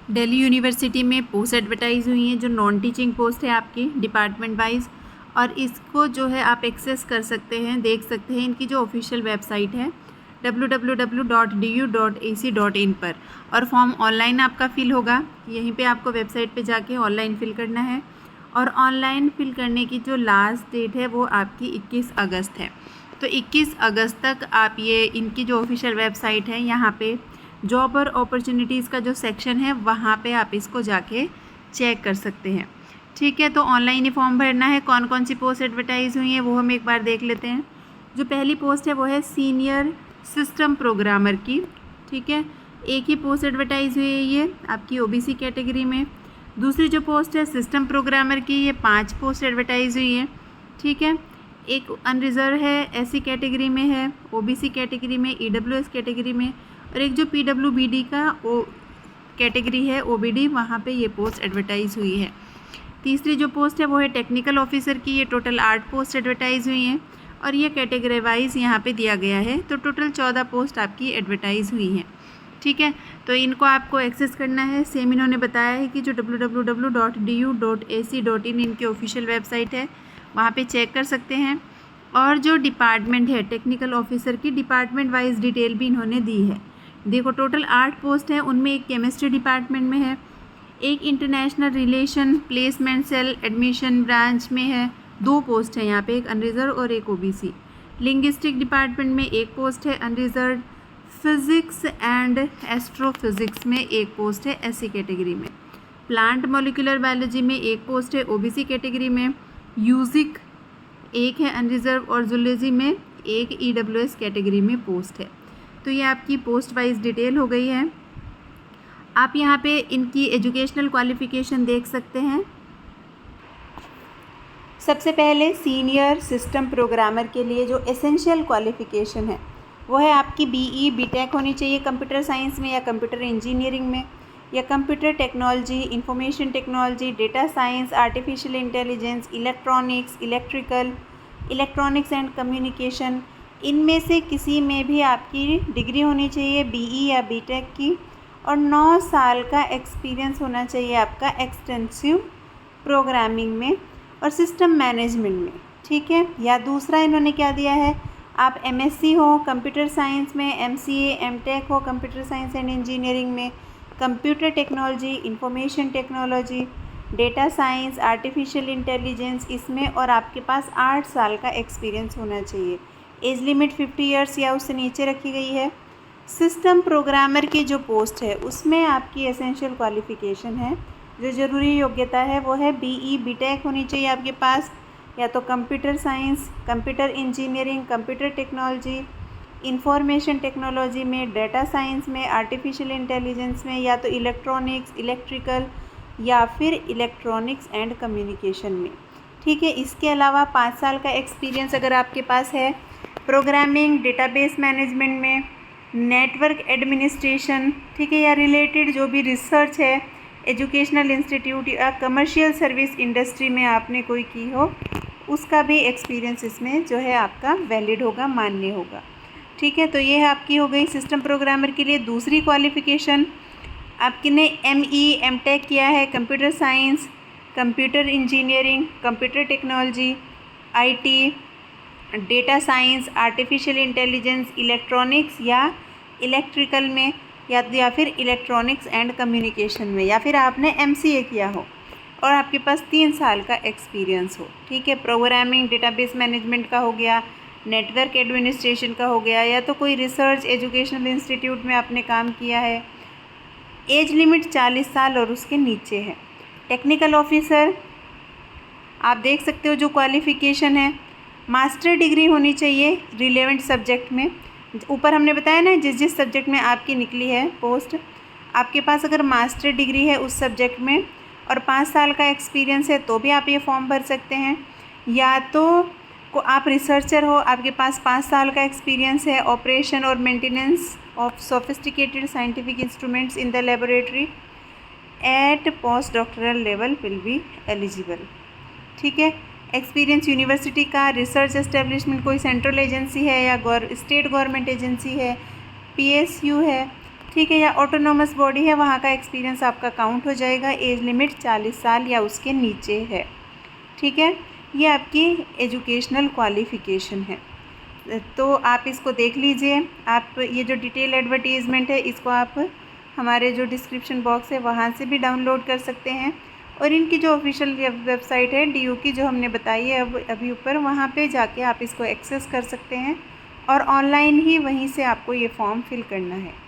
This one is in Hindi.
दिल्ली यूनिवर्सिटी में पोस्ट एडवर्टाइज़ हुई हैं जो नॉन टीचिंग पोस्ट है आपकी डिपार्टमेंट वाइज, और इसको जो है आप एक्सेस कर सकते हैं, देख सकते हैं इनकी जो ऑफिशियल वेबसाइट है www.du.ac.in पर। और फॉर्म ऑनलाइन आपका फ़िल होगा, यहीं पे आपको वेबसाइट पे जाके ऑनलाइन फ़िल करना है। और ऑनलाइन फ़िल करने की जो लास्ट डेट है वो आपकी 21 अगस्त है। तो 21 अगस्त तक आप ये इनकी जो ऑफिशियल वेबसाइट है यहाँ पे जॉब और अपॉर्चुनिटीज़ का जो सेक्शन है वहाँ पे आप इसको जाके चेक कर सकते हैं। ठीक है, तो ऑनलाइन ही फॉर्म भरना है। कौन कौन सी पोस्ट एडवर्टाइज़ हुई हैं वो हम एक बार देख लेते हैं। जो पहली पोस्ट है वो है सीनियर सिस्टम प्रोग्रामर की। ठीक है, एक ही पोस्ट एडवर्टाइज़ हुई है ये आपकी ओबीसी कैटेगरी में। दूसरी जो पोस्ट है सिस्टम प्रोग्रामर की, ये 5 पोस्ट एडवर्टाइज़ हुई है। ठीक है, एक अनरिजर्व है, एससी कैटेगरी में है, ओबीसी कैटेगरी में, ईडब्ल्यूएस कैटेगरी में, और एक जो पीडब्ल्यूबीडी का कैटेगरी है ओबीडी, वहाँ पे ये पोस्ट एडवर्टाइज़ हुई है। तीसरी जो पोस्ट है वो है टेक्निकल ऑफिसर की। ये टोटल 8 पोस्ट एडवर्टाइज़ हुई हैं और ये कैटेगरी वाइज यहाँ पे दिया गया है। तो टोटल 14 पोस्ट आपकी एडवर्टाइज़ हुई हैं। ठीक है, तो इनको आपको एक्सेस करना है। सेम इन्होंने बताया है कि जो www.du.ac.in इनकी ऑफिशियल वेबसाइट है वहाँ पे चेक कर सकते हैं। और जो डिपार्टमेंट है टेक्निकल ऑफिसर की, डिपार्टमेंट वाइज डिटेल भी इन्होंने दी है। देखो टोटल 8 पोस्ट हैं, उनमें एक केमिस्ट्री डिपार्टमेंट में है, एक international relation placement cell admission branch में है, 2 पोस्ट है यहाँ पे, एक अनरिजर्व और एक ओबीसी। लिंग्विस्टिक डिपार्टमेंट में एक पोस्ट है अनरिजर्व। फिज़िक्स एंड एस्ट्रोफिज़िक्स में एक पोस्ट है एससी कैटेगरी में। प्लांट मॉलिक्यूलर बायोलॉजी में एक पोस्ट है ओबीसी कैटेगरी में। यूजिक एक है अनरिजर्व और जूलॉजी में एक ईडब्ल्यूएस कैटेगरी में पोस्ट है। तो ये आपकी पोस्ट वाइज डिटेल हो गई है। आप यहाँ पे इनकी एजुकेशनल क्वालिफ़िकेशन देख सकते हैं। सबसे पहले सीनियर सिस्टम प्रोग्रामर के लिए जो एसेंशियल क्वालिफ़िकेशन है वो है आपकी बीई बीटेक होनी चाहिए कंप्यूटर साइंस में या कंप्यूटर इंजीनियरिंग में, या computer technology, information technology, data science, artificial intelligence, electronics, electronics and communication, इनमें से किसी में भी आपकी डिग्री होनी चाहिए बीई या बीटेक की। और 9 साल का एक्सपीरियंस होना चाहिए आपका एक्सटेंसिव प्रोग्रामिंग में और सिस्टम मैनेजमेंट में। ठीक है, या दूसरा इन्होंने क्या दिया है, आप एमएससी हो कंप्यूटर साइंस में, एमसीए एमटेक हो कंप्यूटर साइंस एंड इंजीनियरिंग में, computer technology, information technology, data science, artificial intelligence इसमें, और आपके पास 8 साल का एक्सपीरियंस होना चाहिए। एज लिमिट 50 ईयर्स या उससे नीचे रखी गई है। सिस्टम प्रोग्रामर की जो पोस्ट है उसमें आपकी एसेंशियल क्वालिफ़िकेशन है, जो ज़रूरी योग्यता है वो है बीई बीटेक होनी चाहिए आपके पास, या तो computer science, computer engineering, computer technology, information technology में, डेटा साइंस में, आर्टिफिशियल इंटेलिजेंस में, या तो इलेक्ट्रॉनिक्स, इलेक्ट्रिकल या फिर इलेक्ट्रॉनिक्स एंड कम्युनिकेशन में। ठीक है, इसके अलावा 5 साल का एक्सपीरियंस अगर आपके पास है प्रोग्रामिंग, डेटाबेस मैनेजमेंट में, नेटवर्क एडमिनिस्ट्रेशन, ठीक है, या रिलेटेड जो भी रिसर्च है, एजुकेशनल इंस्टीट्यूट या कमर्शियल सर्विस इंडस्ट्री में आपने कोई की हो, उसका भी एक्सपीरियंस इसमें जो है आपका वैलिड होगा, मान्य होगा। ठीक है, तो ये है आपकी हो गई सिस्टम प्रोग्रामर के लिए। दूसरी क्वालिफ़िकेशन आपने एमई एमटेक किया है computer science, computer engineering, computer technology, IT, data science, artificial intelligence, electronics या इलेक्ट्रिकल में, या फिर इलेक्ट्रॉनिक्स एंड कम्युनिकेशन में, या फिर आपने एमसीए किया हो और आपके पास 3 साल का एक्सपीरियंस हो। ठीक है, प्रोग्रामिंग, डेटाबेस मैनेजमेंट का हो गया, नेटवर्क एडमिनिस्ट्रेशन का हो गया, या तो कोई रिसर्च एजुकेशनल इंस्टीट्यूट में आपने काम किया है। एज लिमिट 40 साल और उसके नीचे है। टेक्निकल ऑफिसर आप देख सकते हो जो क्वालिफ़िकेशन है, मास्टर डिग्री होनी चाहिए रिलेवेंट सब्जेक्ट में। ऊपर हमने बताया ना जिस जिस सब्जेक्ट में आपकी निकली है पोस्ट, आपके पास अगर मास्टर डिग्री है उस सब्जेक्ट में और 5 साल का एक्सपीरियंस है तो भी आप ये फॉर्म भर सकते हैं। या तो आप रिसर्चर हो, आपके पास 5 साल का एक्सपीरियंस है, ऑपरेशन और maintenance of sophisticated scientific instruments in the laboratory at post doctoral level will be eligible. ठीक है, एक्सपीरियंस यूनिवर्सिटी का, रिसर्च एस्टेब्लिशमेंट कोई सेंट्रल एजेंसी है या स्टेट गवर्नमेंट एजेंसी है, पीएसयू है, ठीक है, या ऑटोनोमस बॉडी है वहाँ का एक्सपीरियंस आपका काउंट हो जाएगा। एज लिमिट 40 साल या उसके नीचे है। ठीक है, ये आपकी एजुकेशनल क्वालिफ़िकेशन है। तो आप इसको देख लीजिए। आप ये जो डिटेल एडवर्टीज़मेंट है इसको आप हमारे जो डिस्क्रिप्शन बॉक्स है वहाँ से भी डाउनलोड कर सकते हैं, और इनकी जो ऑफिशियल वेबसाइट है DU की जो हमने बताई है अभी ऊपर, वहाँ पे जाके आप इसको एक्सेस कर सकते हैं और ऑनलाइन ही वहीं से आपको ये फॉर्म फिल करना है।